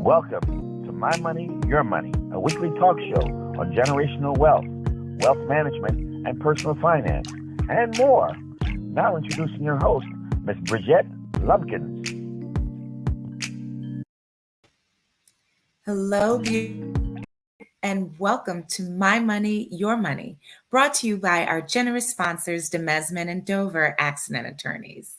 Welcome to My Money, Your Money, a weekly talk show on generational wealth, wealth management, and personal finance, and more. Now introducing your host, Miss Brigette Lumpkins. Hello, and welcome to My Money, Your Money, brought to you by our generous sponsors, Demesman and Dover Accident Attorneys.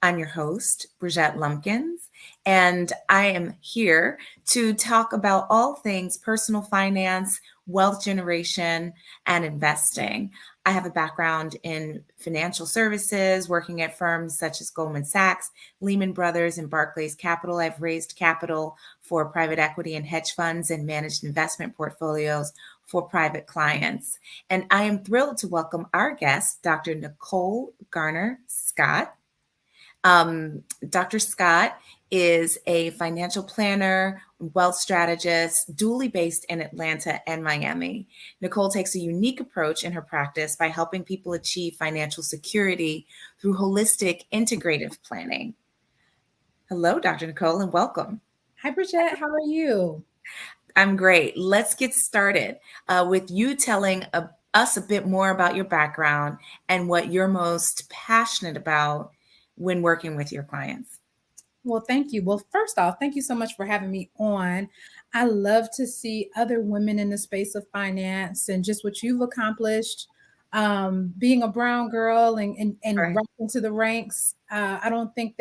I'm your host, Brigette Lumpkins, and I am here to talk about all things personal finance, wealth generation, and investing. I have a background in financial services, working at firms such as Goldman Sachs, Lehman Brothers, and Barclays Capital. I've raised capital for private equity and hedge funds and managed investment portfolios for private clients. And I am thrilled to welcome our guest, Dr. Nicole Garner Scott. Dr. Scott is a financial planner, wealth strategist, dually based in Atlanta and Miami. Nicole takes a unique approach in her practice by helping people achieve financial security through holistic, integrative planning. Hello, Dr. Nicole, and welcome. Hi, Brigette. How are you? I'm great. Let's get started with you telling us a bit more about your background and what you're most passionate about when working with your clients. Well, thank you. Well, first off, thank you so much for having me on. I love to see other women in the space of finance and just what you've accomplished. Being a brown girl and Right. right into the ranks. I don't think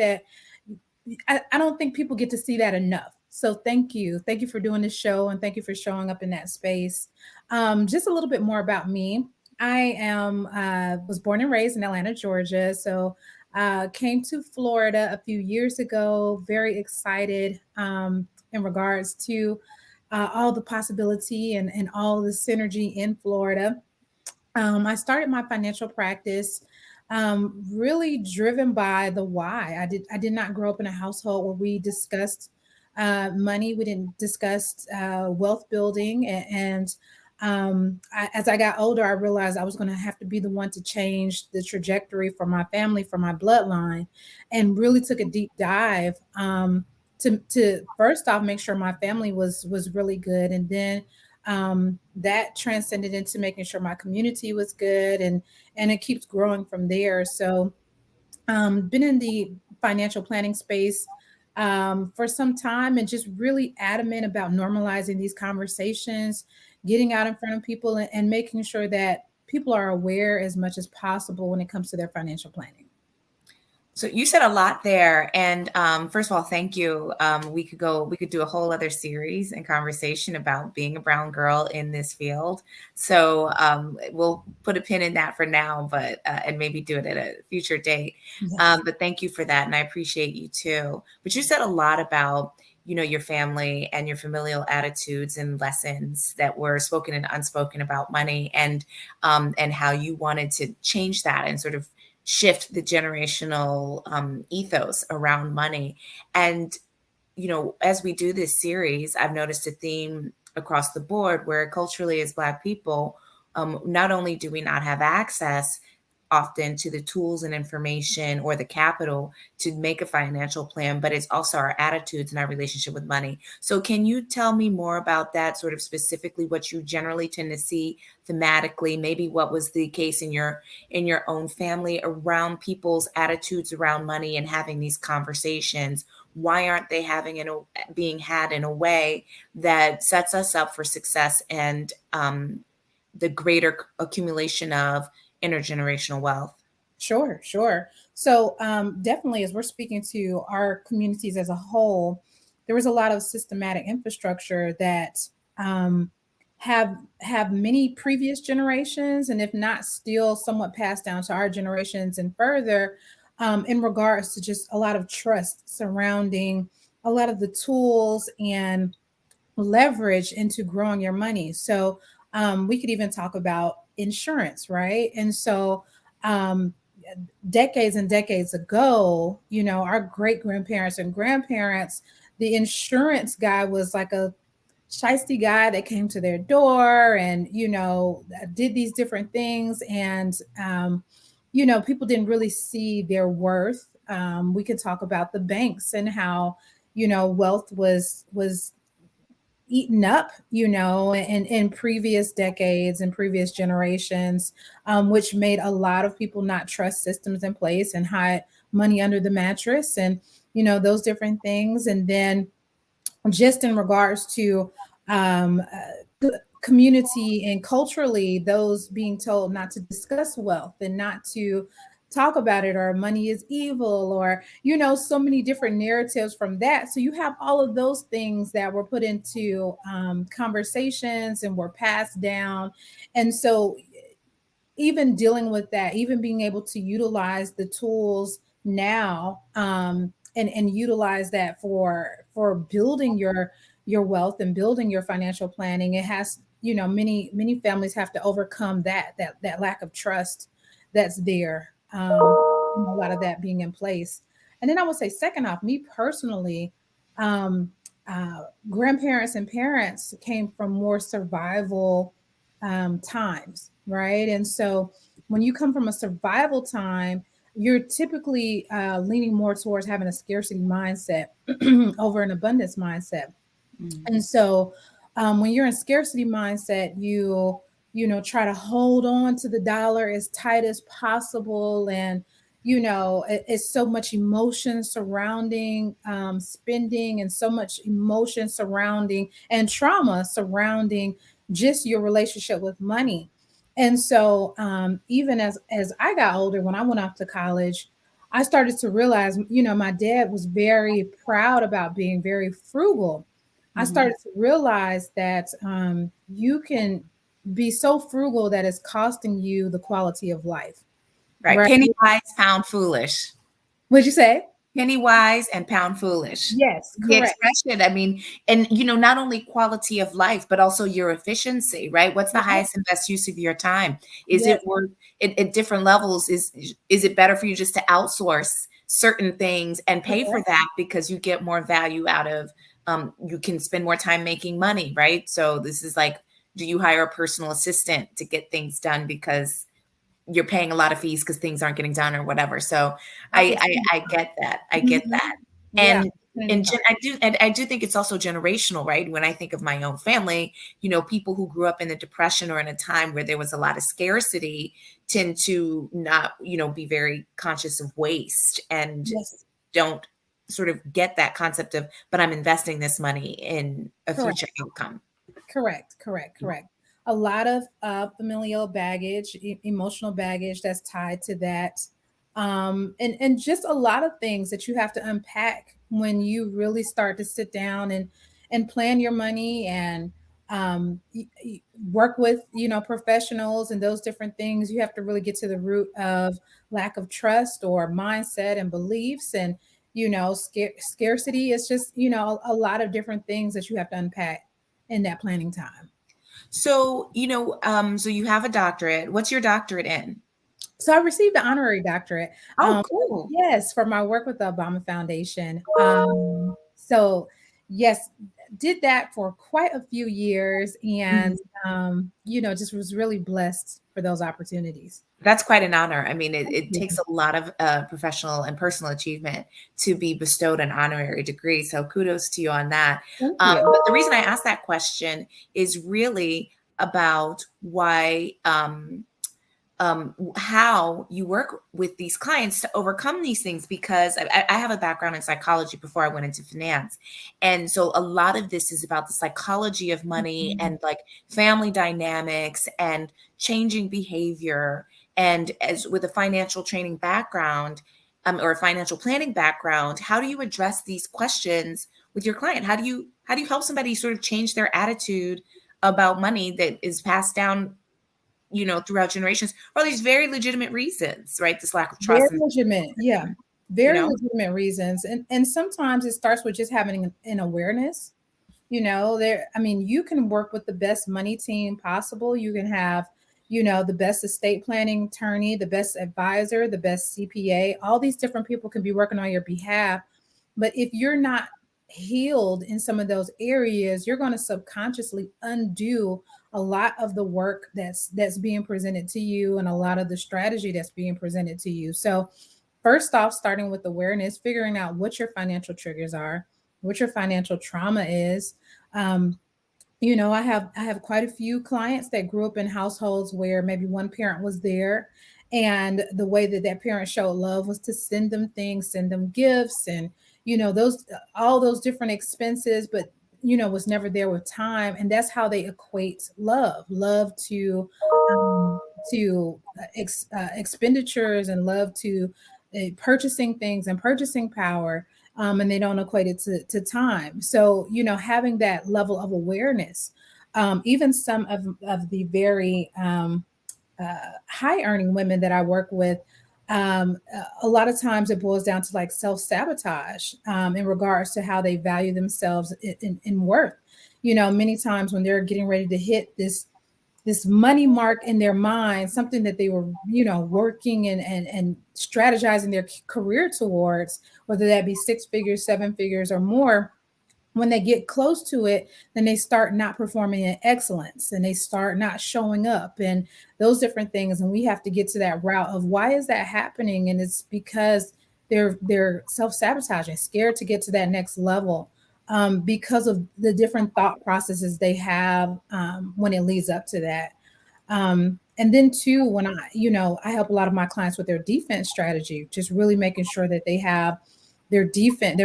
people get to see that enough. So thank you. Thank you for doing this show and thank you for showing up in that space. Just a little bit more about me. I was born and raised in Atlanta, Georgia. So came to Florida a few years ago, very excited in regards to all the possibility and all the synergy in Florida. I started my financial practice really driven by the why. I did not grow up in a household where we discussed money. We didn't discuss wealth building, as I got older, I realized I was going to have to be the one to change the trajectory for my family, for my bloodline, and really took a deep dive to first off make sure my family was really good, and then that transcended into making sure my community was good, and it keeps growing from there. So, been in the financial planning space for some time and just really adamant about normalizing these conversations, getting out in front of people and making sure that people are aware as much as possible when it comes to their financial planning. So you said a lot there, and first of all, thank you. We could do a whole other series and conversation about being a brown girl in this field. So we'll put a pin in that for now, but and maybe do it at a future date. Yes. But thank you for that, and I appreciate you too. But you said a lot about your family and your familial attitudes and lessons that were spoken and unspoken about money, and how you wanted to change that and sort of shift the generational ethos around money. And, as we do this series, I've noticed a theme across the board where culturally as Black people, not only do we not have access often to the tools and information or the capital to make a financial plan, but it's also our attitudes and our relationship with money. So can you tell me more about that, sort of specifically what you generally tend to see thematically, maybe what was the case in your own family around people's attitudes around money and having these conversations? Why aren't they being had in a way that sets us up for success and the greater accumulation of intergenerational wealth? Sure, sure. So definitely, as we're speaking to our communities as a whole, there was a lot of systematic infrastructure that have many previous generations, and if not, still somewhat passed down to our generations and further, in regards to just a lot of trust surrounding a lot of the tools and leverage into growing your money. So we could even talk about insurance, right? And so um, decades and decades ago, our great grandparents and grandparents, the insurance guy was like a shisty guy that came to their door and, did these different things. And, people didn't really see their worth. We could talk about the banks and how, wealth was eaten up, in previous decades and previous generations, which made a lot of people not trust systems in place and hide money under the mattress and, those different things. And then just in regards to community and culturally, those being told not to discuss wealth and not to talk about it, or money is evil, or so many different narratives from that. So you have all of those things that were put into conversations and were passed down. And so even dealing with that, even being able to utilize the tools now, and utilize that for building your wealth and building your financial planning, it has, many families have to overcome that lack of trust that's there, a lot of that being in place. And then I would say, second off, me personally, um, grandparents and parents came from more survival times, right? And so when you come from a survival time, you're typically leaning more towards having a scarcity mindset over an abundance mindset. And so when you're in scarcity mindset, try to hold on to the dollar as tight as possible. And, it's so much emotion surrounding spending, and so much emotion surrounding and trauma surrounding just your relationship with money. And so even as I got older, when I went off to college, I started to realize, my dad was very proud about being very frugal. I started to realize that you can be so frugal that it's costing you the quality of life. Right. Penny wise, pound foolish. What'd you say? Penny wise and pound foolish. Yes, The correct. expression, I mean, and not only quality of life, but also your efficiency, right? What's the highest and best use of your time? Is it worth at different levels? Is it better for you just to outsource certain things and pay for that because you get more value out of, you can spend more time making money, right? So this is like, do you hire a personal assistant to get things done because you're paying a lot of fees because things aren't getting done or whatever? So I get that. I get that. And I do think it's also generational, right? When I think of my own family, people who grew up in the Depression or in a time where there was a lot of scarcity tend to not, be very conscious of waste and don't sort of get that concept of, but I'm investing this money in a future outcome. Correct. A lot of familial baggage, emotional baggage that's tied to that. And just a lot of things that you have to unpack when you really start to sit down and plan your money and work with, professionals and those different things. You have to really get to the root of lack of trust or mindset and beliefs. And, scarcity is just, a lot of different things that you have to unpack in that planning time. So, so you have a doctorate. What's your doctorate in? So I received the honorary doctorate. Oh, cool. Yes, for my work with the Obama Foundation. So yes, did that for quite a few years, and just was really blessed for those opportunities. That's quite an honor. I mean, it takes a lot of professional and personal achievement to be bestowed an honorary degree. So kudos to you on that. But the reason I asked that question is really about why, how you work with these clients to overcome these things, because I have a background in psychology before I went into finance. And so a lot of this is about the psychology of money and like family dynamics and changing behavior. And as with a financial training background, or a financial planning background, how do you address these questions with your client? How do you help somebody sort of change their attitude about money that is passed down, throughout generations, for all these very legitimate reasons, right? This lack of trust. Very legitimate. Yeah. Very legitimate reasons. And sometimes it starts with just having an awareness. You can work with the best money team possible. You can have, the best estate planning attorney, the best advisor, the best CPA. All these different people can be working on your behalf. But if you're not healed in some of those areas, you're going to subconsciously undo a lot of the work that's being presented to you and a lot of the strategy that's being presented to you. So first off, starting with awareness, figuring out what your financial triggers are, what your financial trauma is. I have quite a few clients that grew up in households where maybe one parent was there, and the way that that parent showed love was to send them things, send them gifts, and those all those different expenses, but was never there with time, and that's how they equate love um, to expenditures, and love to purchasing things and purchasing power, and they don't equate it to time. So, having that level of awareness, even some of the very high earning women that I work with, a lot of times it boils down to like self sabotage in regards to how they value themselves in worth. Many times when they're getting ready to hit this money mark in their mind, something that they were, working and strategizing their career towards, whether that be six figures, seven figures, or more. When they get close to it, then they start not performing in excellence, and they start not showing up, and those different things. And we have to get to that route of why is that happening? And it's because they're self-sabotaging, scared to get to that next level, because of the different thought processes they have when it leads up to that. And then too, when I help a lot of my clients with their defense strategy, just really making sure that they have their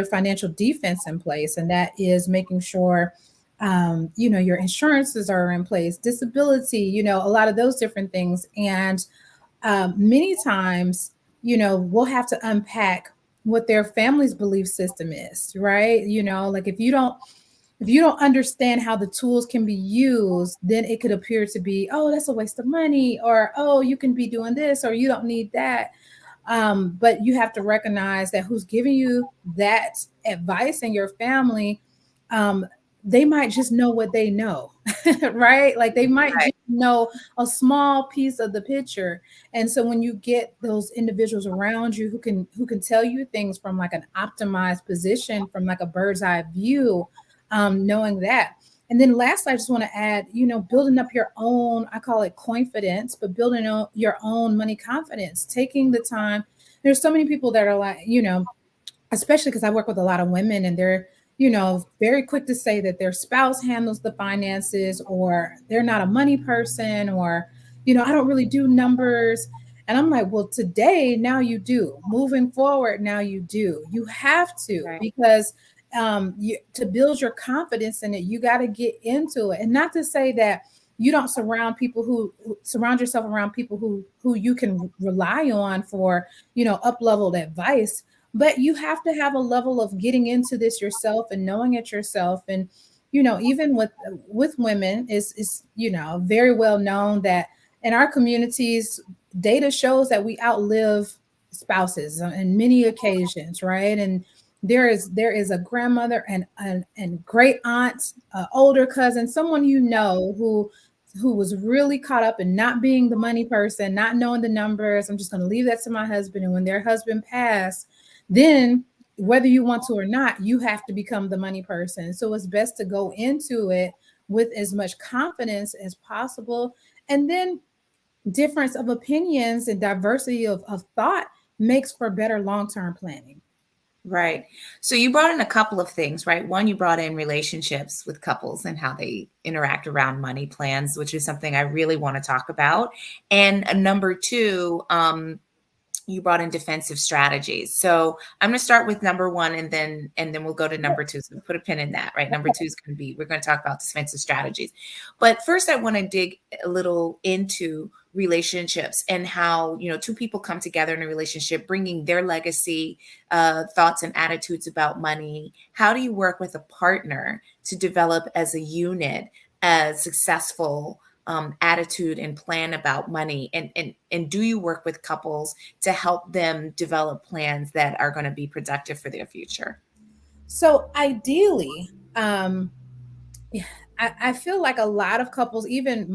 financial defense in place. And that is making sure, your insurances are in place, disability, a lot of those different things. And many times, we'll have to unpack what their family's belief system is, right? Like if you don't understand how the tools can be used, then it could appear to be, oh, that's a waste of money, or oh, you can be doing this, or you don't need that. But you have to recognize that who's giving you that advice in your family, um, they might just know what they know, right? Like they might Right. just know a small piece of the picture. And so when you get those individuals around you who can tell you things from like an optimized position, from like a bird's eye view, knowing that. And then last, I just want to add, building up your own, I call it confidence, but building your own money confidence, taking the time. There's so many people that are like, especially because I work with a lot of women, and they're, very quick to say that their spouse handles the finances, or they're not a money person, or, I don't really do numbers. And I'm like, well, today, now you do. Moving forward, now you do. You have to, Right. because to build your confidence in it, you got to get into it. And not to say that you don't surround yourself around people who you can rely on for, up leveled advice, but you have to have a level of getting into this yourself and knowing it yourself. And even with women, is very well known that in our communities, data shows that we outlive spouses on many occasions, right? And there is a grandmother and great aunt, older cousin, someone who was really caught up in not being the money person, not knowing the numbers. I'm just going to leave that to my husband. And when their husband passed, then whether you want to or not, you have to become the money person. So it's best to go into it with as much confidence as possible. And then difference of opinions and diversity of thought makes for better long-term planning. Right. So you brought in a couple of things, right? One, you brought in relationships with couples and how they interact around money plans, which is something I really want to talk about. And number two, you brought in defensive strategies. So I'm going to start with number one, and then we'll go to number two. So put a pin in that, right? Number two is going to be, we're going to talk about defensive strategies. But first, I want to dig a little into relationships and how, two people come together in a relationship, bringing their legacy, thoughts and attitudes about money. How do you work with a partner to develop as a unit a successful attitude and plan about money? And do you work with couples to help them develop plans that are going to be productive for their future? So ideally, yeah, I feel like a lot of couples, even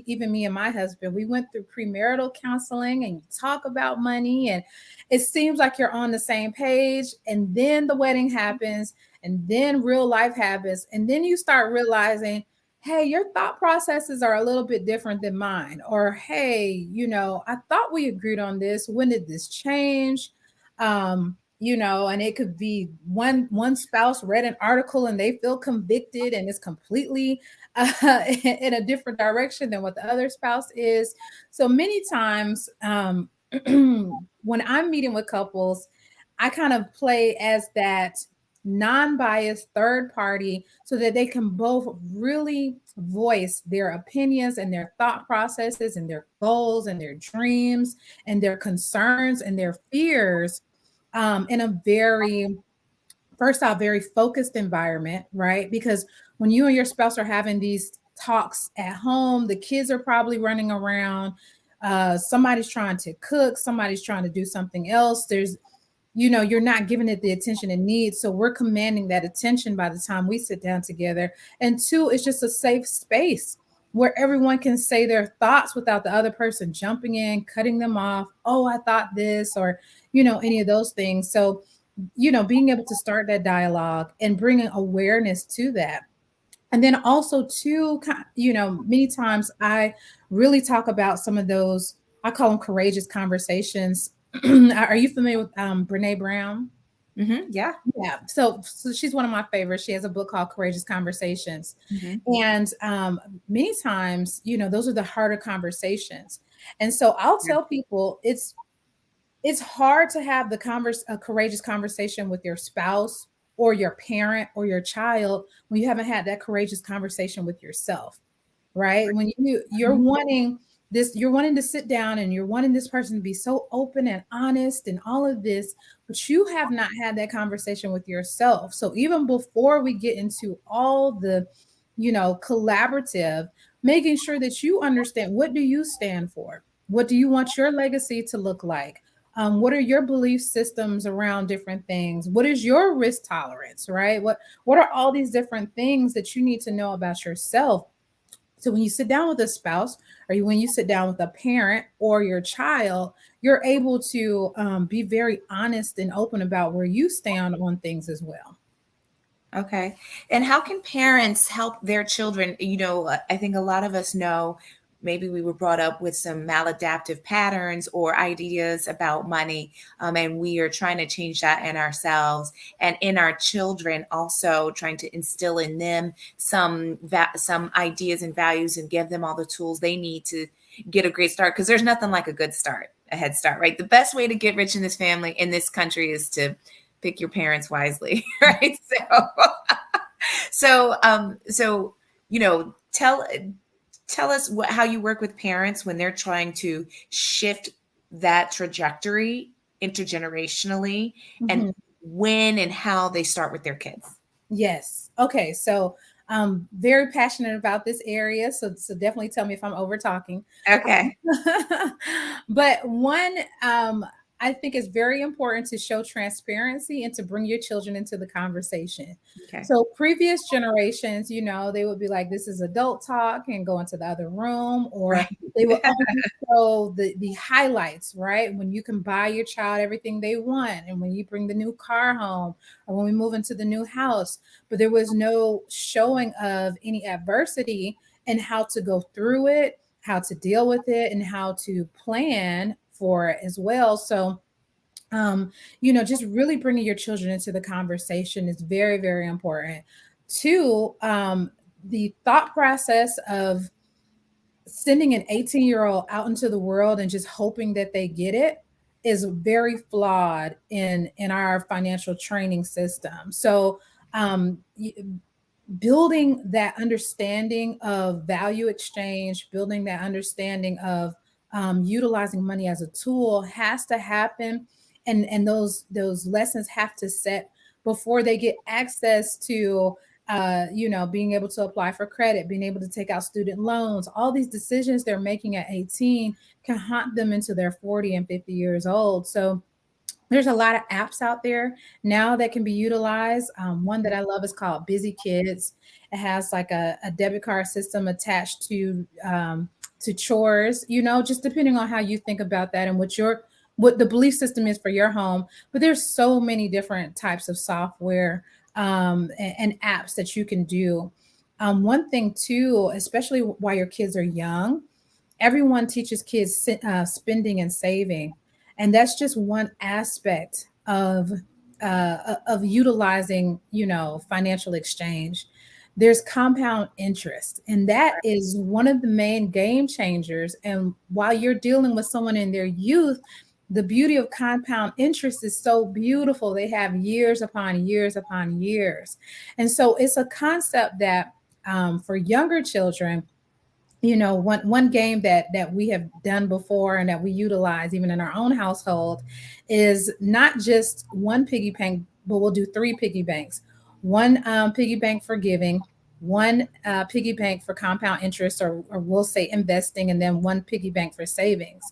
even me and my husband, we went through premarital counseling, and you talk about money, and it seems like you're on the same page. And then the wedding happens, and then real life happens. And then you start realizing, hey, your thought processes are a little bit different than mine. Or, hey, I thought we agreed on this. When did this change? and it could be one spouse read an article and they feel convicted and it's completely in a different direction than what the other spouse is. So many times, when I'm meeting with couples, I kind of play as that non-biased third party so that they can both really voice their opinions and their thought processes and their goals and their dreams and their concerns and their fears, in a very, first off, very focused environment, right? Because when you and your spouse are having these talks at home, the kids are probably running around. Somebody's trying to cook, somebody's trying to do something else. You're not giving it the attention it needs. So we're commanding that attention by the time we sit down together. And two, it's just a safe space where everyone can say their thoughts without the other person jumping in, cutting them off. Oh, I thought this, or, any of those things. So, being able to start that dialogue and bringing awareness to that. And then also too, many times I really talk about some of those, I call them courageous conversations. Are you familiar with Brene Brown? Yeah. Yeah. So she's one of my favorites. She has a book called Courageous Conversations. And many times, those are the harder conversations. And so I'll tell people it's hard to have a courageous conversation with your spouse or your parent or your child when you haven't had that courageous conversation with yourself, right? When you're wanting to sit down and you're wanting this person to be so open and honest and all of this, but you have not had that conversation with yourself. So even before we get into all the, collaborative, making sure that you understand, what do you stand for? What do you want your legacy to look like? What are your belief systems around different things? What is your risk tolerance, right? What are all these different things that you need to know about yourself? So when you sit down with a spouse, or when you sit down with a parent or your child, you're able to be very honest and open about where you stand on things as well. Okay. And how can parents help their children? I think a lot of us know maybe we were brought up with some maladaptive patterns or ideas about money, and we are trying to change that in ourselves and in our children, also trying to instill in them some ideas and values and give them all the tools they need to get a great start. Because there's nothing like a head start, right? The best way to get rich in this country is to pick your parents wisely, right? So tell us how you work with parents when they're trying to shift that trajectory intergenerationally, and when and how they start with their kids. Yes. Okay. So I'm very passionate about this area. So definitely tell me if I'm over talking. Okay. But one, I think it's very important to show transparency and to bring your children into the conversation. Okay. So previous generations, they would be like, this is adult talk, and go into the other room, or they would only show the highlights, right? When you can buy your child everything they want, and when you bring the new car home, or when we move into the new house. But there was no showing of any adversity and how to go through it, how to deal with it, and how to plan for it as well. So, just really bringing your children into the conversation is very, very important. Two, the thought process of sending an 18-year-old out into the world and just hoping that they get it is very flawed in our financial training system. So, building that understanding of value exchange, building that understanding of utilizing money as a tool has to happen, and those lessons have to set before they get access to being able to apply for credit, being able to take out student loans. All these decisions they're making at 18 can haunt them into their 40 and 50 years old. So there's a lot of apps out there now that can be utilized. One that I love is called Busy Kids. It has like a debit card system attached to chores, just depending on how you think about that and what the belief system is for your home. But there's so many different types of software and apps that you can do. One thing too, especially while your kids are young, everyone teaches kids spending and saving. And that's just one aspect of of utilizing, financial exchange. There's compound interest, and that is one of the main game changers. And while you're dealing with someone in their youth, the beauty of compound interest is so beautiful. They have years upon years upon years. And so it's a concept that for younger children, one game that we have done before and that we utilize even in our own household is not just one piggy bank, but we'll do three piggy banks. One piggy bank for giving, one piggy bank for compound interest, or we'll say investing, and then one piggy bank for savings.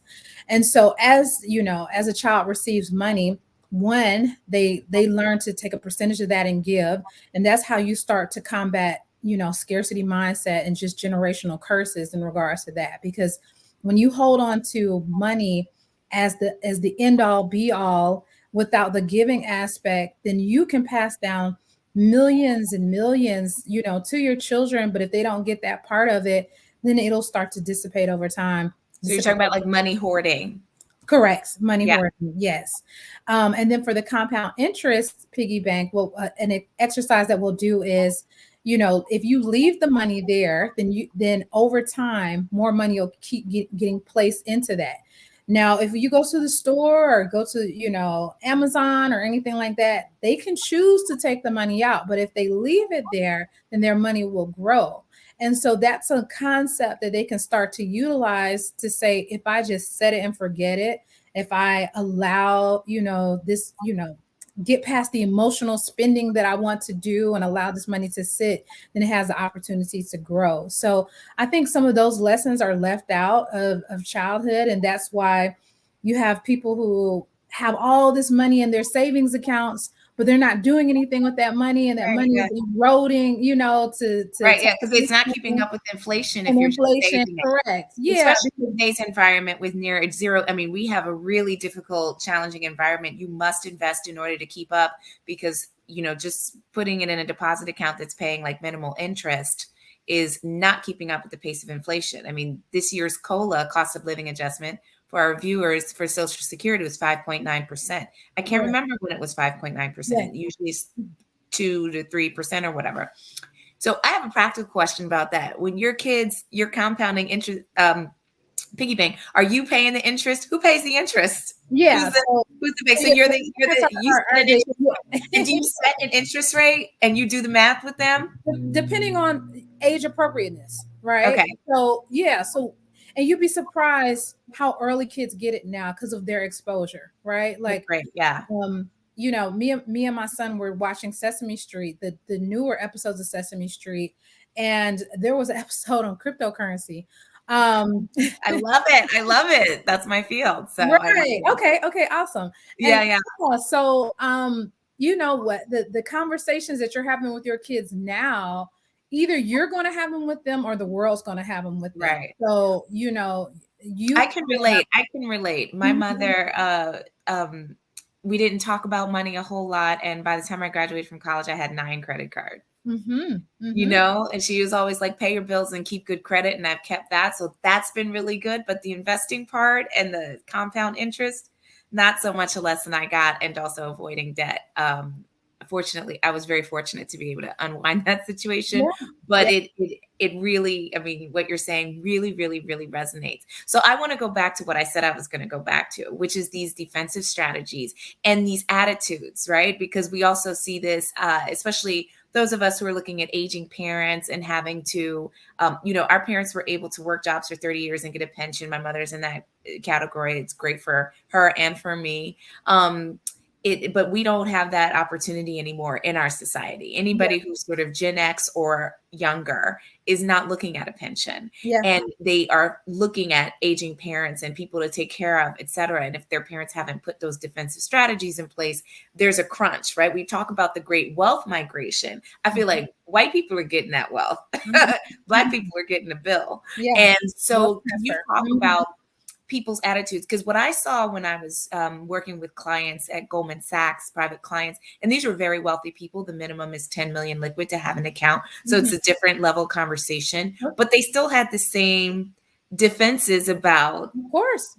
And so as as a child receives money, one, they learn to take a percentage of that and give, and that's how you start to combat scarcity mindset and just generational curses in regards to that. Because when you hold on to money as the end all be all without the giving aspect, then you can pass down millions and millions, to your children. But if they don't get that part of it, then it'll start to dissipate over time. So you're talking about like money hoarding. Correct. Money hoarding. Yes. And then for the compound interest piggy bank, well, an exercise that we'll do is, if you leave the money there, then over time, more money will keep getting placed into that. Now, if you go to the store or go to, Amazon or anything like that, they can choose to take the money out. But if they leave it there, then their money will grow. And so that's a concept that they can start to utilize to say, if I just set it and forget it, if I allow, this, get past the emotional spending that I want to do and allow this money to sit, then it has the opportunity to grow. So I think some of those lessons are left out of childhood. And that's why you have people who have all this money in their savings accounts, but they're not doing anything with that money, and that money is eroding, to right, yeah, because it's not keeping up with inflation. If you're inflation, correct, yeah, especially in today's environment with near zero. I mean, we have a really difficult, challenging environment. You must invest in order to keep up, because just putting it in a deposit account that's paying like minimal interest is not keeping up with the pace of inflation. I mean, this year's COLA, cost of living adjustment, for our viewers for Social Security was 5.9%. I can't remember when it was 5.9%. Usually it's 2 to 3% or whatever. So I have a practical question about that. When your kids, you're compounding interest, piggy bank, are you paying the interest? Who pays the interest? Yeah. Who's the bank? So and do you set an interest rate and you do the math with them? Depending on age appropriateness, right? Okay. So yeah. And you'd be surprised how early kids get it now because of their exposure, right? Like, right, yeah. Me and my son were watching Sesame Street, the newer episodes of Sesame Street, and there was an episode on cryptocurrency. I love it. That's my field. So right. Okay. Awesome. Yeah. So, you know what, the conversations that you're having with your kids now, either you're going to have them with them or the world's going to have them with them. Right. So, I can relate. My mother, we didn't talk about money a whole lot. And by the time I graduated from college, I had 9 credit cards. And she was always like, pay your bills and keep good credit. And I've kept that. So that's been really good. But the investing part and the compound interest, not so much a lesson I got, and also avoiding debt. Fortunately, I was very fortunate to be able to unwind that situation. But it really, I mean, what you're saying really, really, really resonates. So I want to go back to what I said I was going to go back to, which is these defensive strategies and these attitudes, right? Because we also see this, especially those of us who are looking at aging parents and having to, our parents were able to work jobs for 30 years and get a pension. My mother's in that category. It's great for her and for me. But we don't have that opportunity anymore in our society. Anybody who's sort of Gen X or younger is not looking at a pension, and they are looking at aging parents and people to take care of, et cetera. And if their parents haven't put those defensive strategies in place, there's a crunch, right? We talk about the great wealth migration. I feel like white people are getting that wealth. Black people are getting a bill. And so can you talk about people's attitudes? Because what I saw when I was working with clients at Goldman Sachs, private clients, and these were very wealthy people. The minimum is 10 million liquid to have an account. So it's a different level conversation, but they still had the same defenses about, Of course.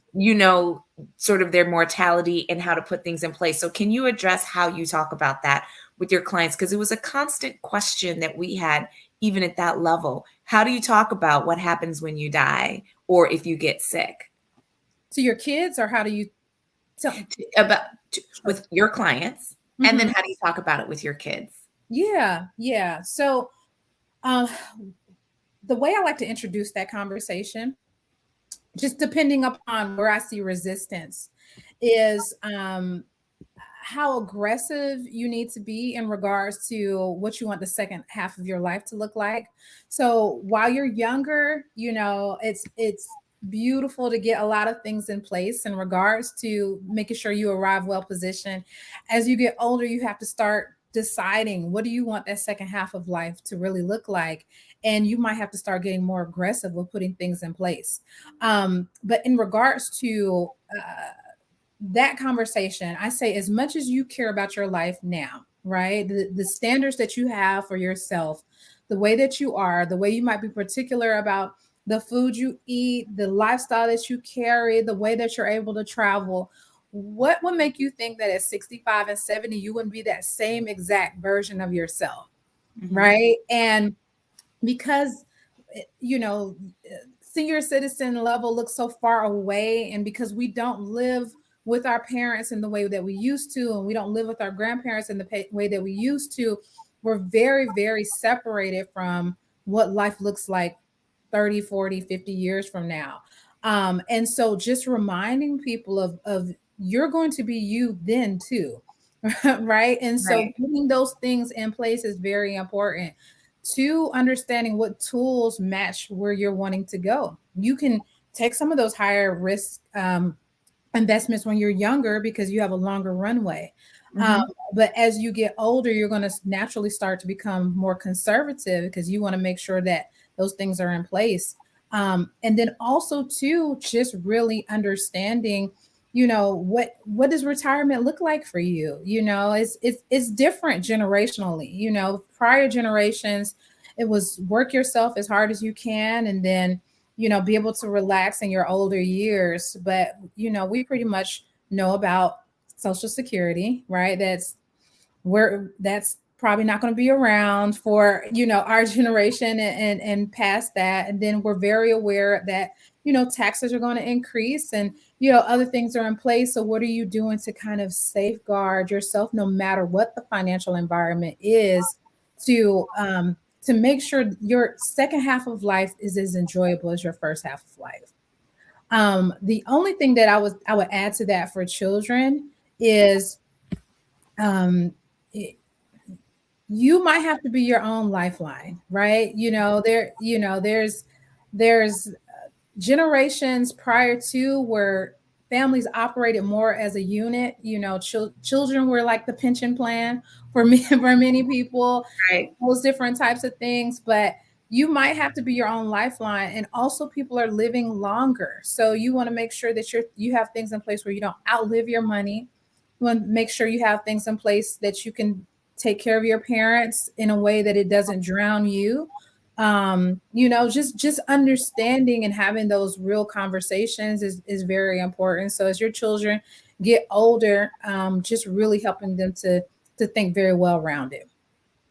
sort of their mortality and how to put things in place. So can you address how you talk about that with your clients? Because it was a constant question that we had even at that level. How do you talk about what happens when you die or if you get sick? To your kids, or how do you tell? About Sure. with your clients, and then how do you talk about it with your kids? Yeah. So the way I like to introduce that conversation, just depending upon where I see resistance, is how aggressive you need to be in regards to what you want the second half of your life to look like. So while you're younger, it's beautiful to get a lot of things in place in regards to making sure you arrive well positioned. As you get older, you have to start deciding, what do you want that second half of life to really look like, and you might have to start getting more aggressive with putting things in place. But in regards to that conversation, I say, as much as you care about your life now, right? The standards that you have for yourself, the way that you are, the way you might be particular about the food you eat, the lifestyle that you carry, the way that you're able to travel. What would make you think that at 65 and 70, you wouldn't be that same exact version of yourself? Mm-hmm. Right. And because, senior citizen level looks so far away, and because we don't live with our parents in the way that we used to, and we don't live with our grandparents in the way that we used to, we're very, very separated from what life looks like 30, 40, 50 years from now. And so just reminding people of you're going to be you then too. Right. And so Right. putting those things in place is very important to understanding what tools match where you're wanting to go. You can take some of those higher risk investments when you're younger because you have a longer runway. Mm-hmm. But as you get older, you're going to naturally start to become more conservative because you want to make sure that those things are in place. And then also too, just really understanding, what does retirement look like for you? It's different generationally. Prior generations, it was work yourself as hard as you can, and then be able to relax in your older years. But we pretty much know about Social Security, right? That's probably not going to be around for our generation and past that. And then we're very aware that taxes are going to increase, and other things are in place. So what are you doing to kind of safeguard yourself, no matter what the financial environment is, to make sure your second half of life is as enjoyable as your first half of life? The only thing that I would add to that for children is you might have to be your own lifeline, right? There's generations prior to where families operated more as a unit. Children were like the pension plan for me, for many people, Right. those different types of things. But you might have to be your own lifeline. And also, people are living longer, so you want to make sure that you have things in place where you don't outlive your money. You want to make sure you have things in place that you can take care of your parents in a way that it doesn't drown you. Just understanding and having those real conversations is very important. So as your children get older, just really helping them to think very well rounded.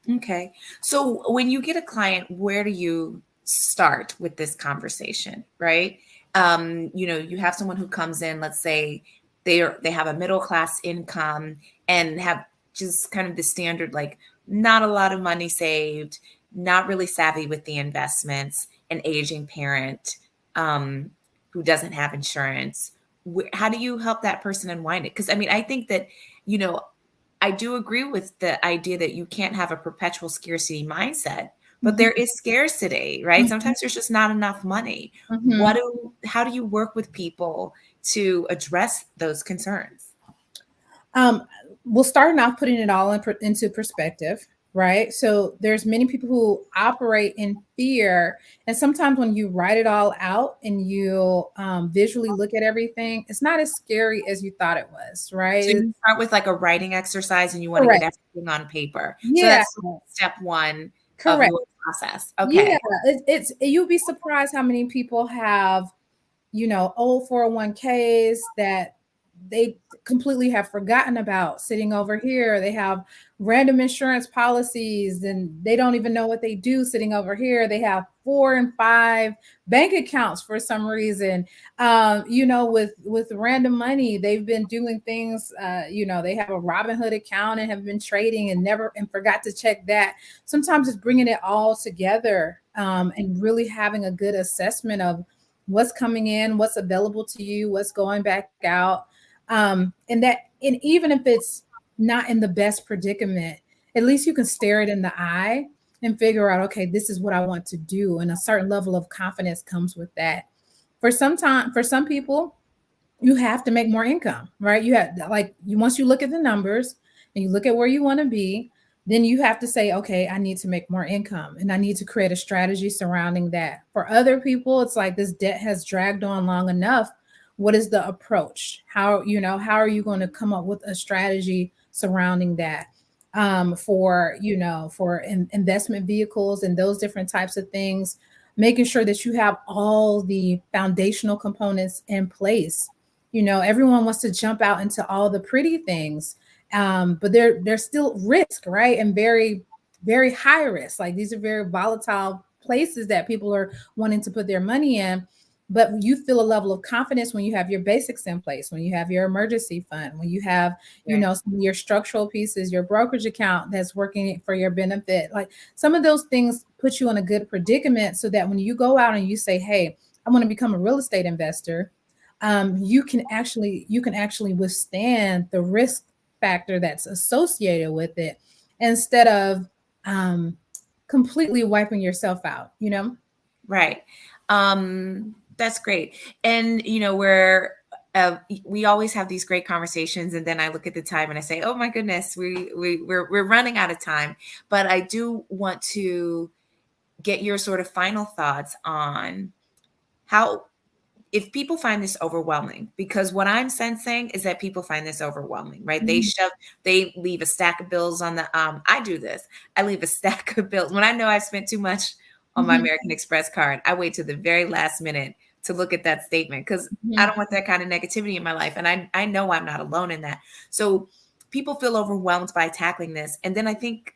Okay. So when you get a client, where do you start with this conversation, right? You have someone who comes in, let's say they have a middle class income and have just kind of the standard, like not a lot of money saved, not really savvy with the investments, an aging parent who doesn't have insurance. How do you help that person unwind it? Because I think that, I do agree with the idea that you can't have a perpetual scarcity mindset, but there is scarcity, right? Sometimes there's just not enough money. How do you work with people to address those concerns? Well, starting off, putting it all into perspective, right? So there's many people who operate in fear, and sometimes when you write it all out and you visually look at everything, it's not as scary as you thought it was, right? So you start with like a writing exercise and you want to Correct. get everything on paper. So Yeah. that's step one of Correct. your process. Yeah, Okay. it's you'll be surprised how many people have, old 401ks that they completely have forgotten about sitting over here. They have random insurance policies and they don't even know what they do sitting over here. They have 4 and 5 bank accounts for some reason. With random money, they've been doing things. They have a Robinhood account and have been trading and forgot to check that. Sometimes it's bringing it all together, and really having a good assessment of what's coming in, what's available to you, what's going back out. And even if it's not in the best predicament, at least you can stare it in the eye and figure out, okay, this is what I want to do. And a certain level of confidence comes with that. For some people, you have to make more income, right? Once you look at the numbers and you look at where you want to be, then you have to say, okay, I need to make more income and I need to create a strategy surrounding that. For other people, it's like this debt has dragged on long enough. What is the approach? How are you going to come up with a strategy surrounding that? For investment vehicles and those different types of things, making sure that you have all the foundational components in place. Everyone wants to jump out into all the pretty things, but there's still risk, right? And very, very high risk. Like these are very volatile places that people are wanting to put their money in. But you feel a level of confidence when you have your basics in place, when you have your emergency fund, when you have, some of your structural pieces, your brokerage account that's working for your benefit. Like some of those things put you in a good predicament so that when you go out and you say, hey, I want to become a real estate investor, you can actually withstand the risk factor that's associated with it instead of completely wiping yourself out. Right. That's great. And we always have these great conversations, and then I look at the time and I say, "Oh my goodness, we're running out of time." But I do want to get your sort of final thoughts on how, if people find this overwhelming, because what I'm sensing is that people find this overwhelming, right? They leave a stack of bills on the, I do this. I leave a stack of bills. When I know I've spent too much on my American Express card, I wait to the very last minute to look at that statement because I don't want that kind of negativity in my life. And I know I'm not alone in that. So people feel overwhelmed by tackling this. And then I think,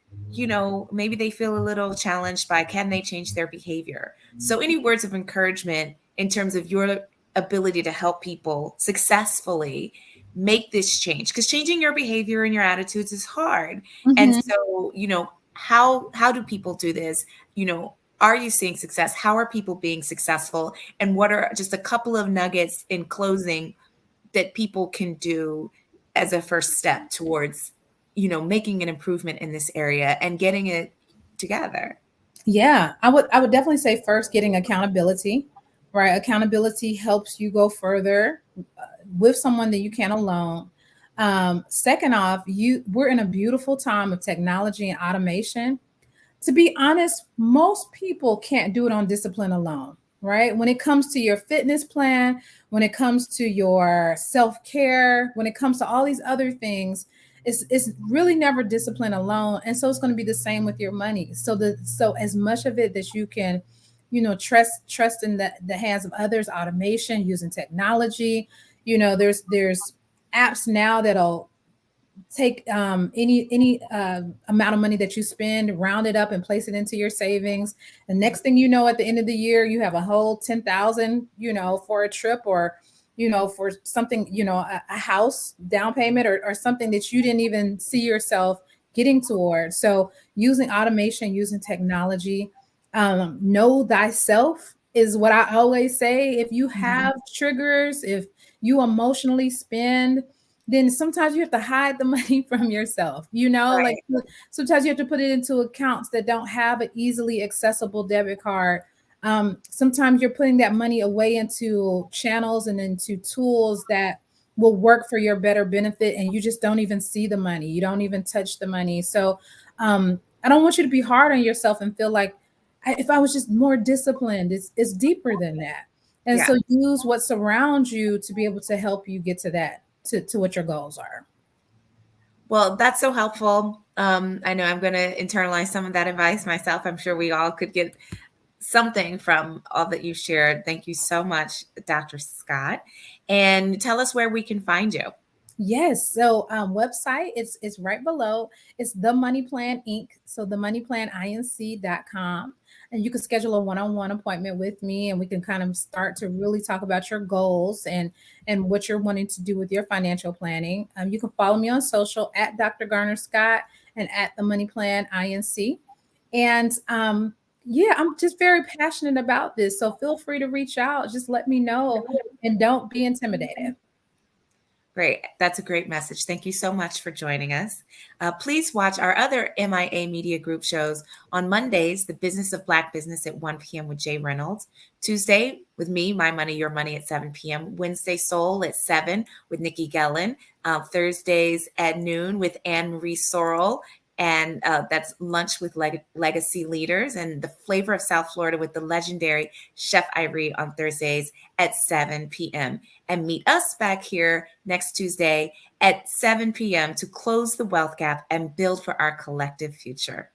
maybe they feel a little challenged by, can they change their behavior? So any words of encouragement in terms of your ability to help people successfully make this change, because changing your behavior and your attitudes is hard. And so, how do people do this? Are you seeing success? How are people being successful? And what are just a couple of nuggets in closing that people can do as a first step towards, making an improvement in this area and getting it together? Yeah, I would definitely say first getting accountability, right? Accountability helps you go further with someone that you can alone. Second off, we're in a beautiful time of technology and automation. To be honest, most people can't do it on discipline alone, right? When it comes to your fitness plan, when it comes to your self-care, when it comes to all these other things, it's really never discipline alone. And so it's going to be the same with your money. So as much of it that you can, trust in the hands of others, automation, using technology. There's apps now that'll take any amount of money that you spend, round it up and place it into your savings. The next thing you know, at the end of the year, you have a whole 10,000, for a trip, or for something, a house down payment, or something that you didn't even see yourself getting towards. So using automation, using technology, know thyself is what I always say. If you have triggers, if you emotionally spend, then sometimes you have to hide the money from yourself. Right. Like sometimes you have to put it into accounts that don't have an easily accessible debit card. Sometimes you're putting that money away into channels and into tools that will work for your better benefit, and you just don't even see the money. You don't even touch the money. So I don't want you to be hard on yourself and feel like, if I was just more disciplined. It's deeper than that. And Yeah. so use what surrounds you to be able to help you get to that, to what your goals are. Well, that's so helpful. I know I'm going to internalize some of that advice myself. I'm sure we all could get something from all that you shared. Thank you so much, Dr. Scott. And tell us where we can find you. Yes. So website, it's right below. It's The Money Plan Inc. So themoneyplaninc.com. And you can schedule a one-on-one appointment with me, and we can kind of start to really talk about your goals and what you're wanting to do with your financial planning. You can follow me on social at Dr. Garner Scott and at The Money Plan Inc. And yeah, I'm just very passionate about this. So feel free to reach out. Just let me know, and don't be intimidated. Great. That's a great message. Thank you so much for joining us. Please watch our other MIA Media Group shows on Mondays, The Business of Black Business at 1 p.m. with Jay Reynolds. Tuesday with me, My Money, Your Money at 7 p.m. Wednesday, Soul at 7 with Nikki Gellin. Thursdays at noon with Anne Marie Sorrell. And that's Lunch with Legacy Leaders, and The Flavor of South Florida with the legendary Chef Irie on Thursdays at 7 p.m. And meet us back here next Tuesday at 7 p.m. to close the wealth gap and build for our collective future.